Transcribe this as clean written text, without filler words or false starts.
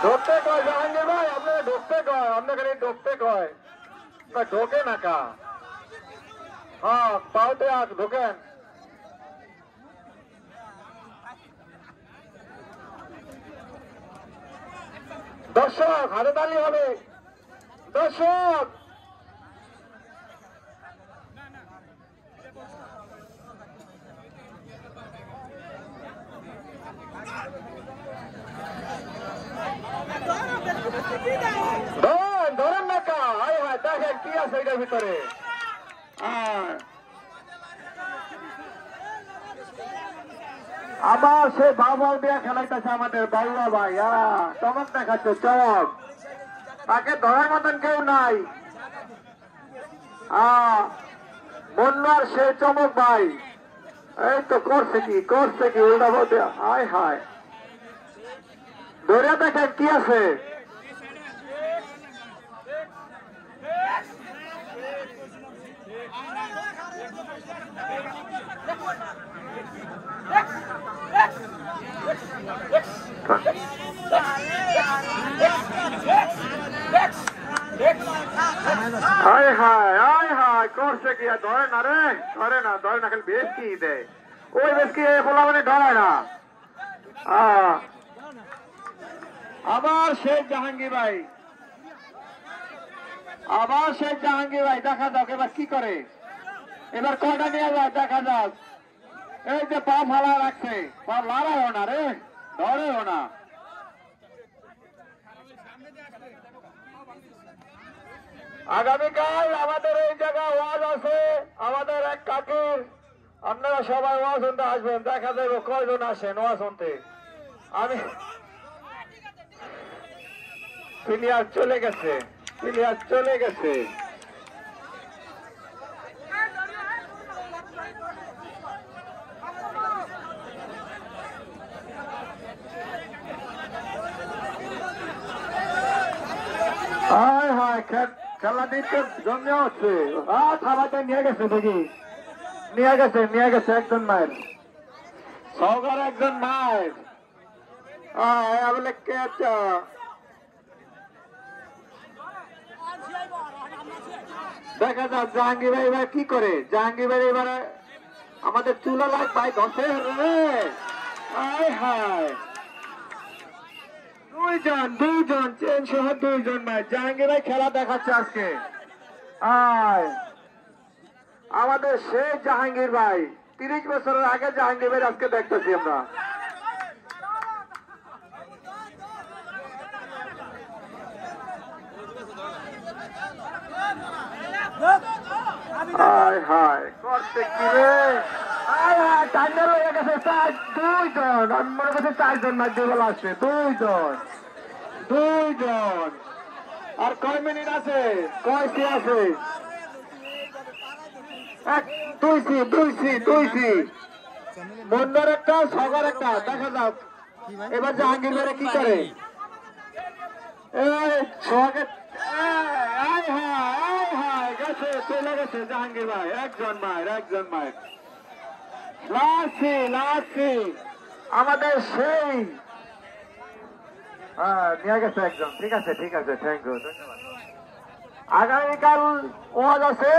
ঢুকতে কয় জাহাঙ্গীর ভাই, আপনারা ঢুকতে কয়, আপনার খালি ঢুকতে কয়, ঢোকে না কা? হ্যাঁ, পাওতে ঢোকেন। দর্শক হাতে তালি হবে। দর্শক ধরেন না কা? হায় হায়, দেখেন কি আছে এটার ভিতরে। আবার সে বাবল দিয়া খেলাইতেছে আমাদের বাউলা ভাই। চমক দেখাচ্ছে, চমক। তাকে ধরার মতন কেউ নাই। বন্যার সে চমক ভাই। এই তো করছে কি উল্টা বলতে। হায় হায়, ধরে দেখেন কি আছে। হায় হায় হায় হায়, করছে কি? ধরে না রে, ধরে না খালি বেশ কি দেয়। ওই বেশ কি বলা মানে ধরে না। আবার শেখ জাহাঙ্গীর ভাই, দেখা যাক এবার কি করে। এবার কয়টা নিয়ে যায় দেখা যাক। এই যে পা ফালা রাখছে, পা লড়াইও না রে, ধরেও না। আগামীকাল আমাদের এই জায়গায় ওয়াজ আছে, আমাদের এক কাকির। আপনারা সবাই ওয়াজ শুনতে আসবেন, দেখা যাবে কয়জন আসেন ওয়াজ শুনতে। আমি প্লেয়ার চলে গেছে। হায় হায়, খেলা দিতে জমে হচ্ছে। থামাতে নিয়ে গেছে দেখি, নিয়ে গেছে একজন মায়ের, সহকার একজন মায়ের। বলে কে দেখা যাক জাহাঙ্গীর ভাই এবার কি করে। জাহাঙ্গীর ভাই এবারে আমাদের চুলা লাগ ভাই ঘষে রে। হায় হায়, দুইজন চেন সহ দুইজন ভাই। জাহাঙ্গীর ভাই খেলা দেখাচ্ছে আজকে। আমাদের শেখ জাহাঙ্গীর ভাই, 30 বছরের আগে জাহাঙ্গীর ভাই আজকে দেখতেছি আমরা। হায় হায়, করছে কি রে? টাইগার হয়ে গেছে দুইজন। আমি মনে করছি 4 জন ম্যাচ দিয়ে বলা আসছে। দুইজন। আর কয় মিনিট আছে? কয়টি আছে? দুইছি। বন্যার একটা, সগার একটা। দেখা যাক এবার জাহাঙ্গীর ভাই কি করে। চলে গেছে জাহাঙ্গীর ভাই। একজন মায়ের লাস্ট আমাদের সেই নিয়ে গেছে একজন। ঠিক আছে, থ্যাংক ইউ, ধন্যবাদ। আগামীকাল ওয়াজ আছে।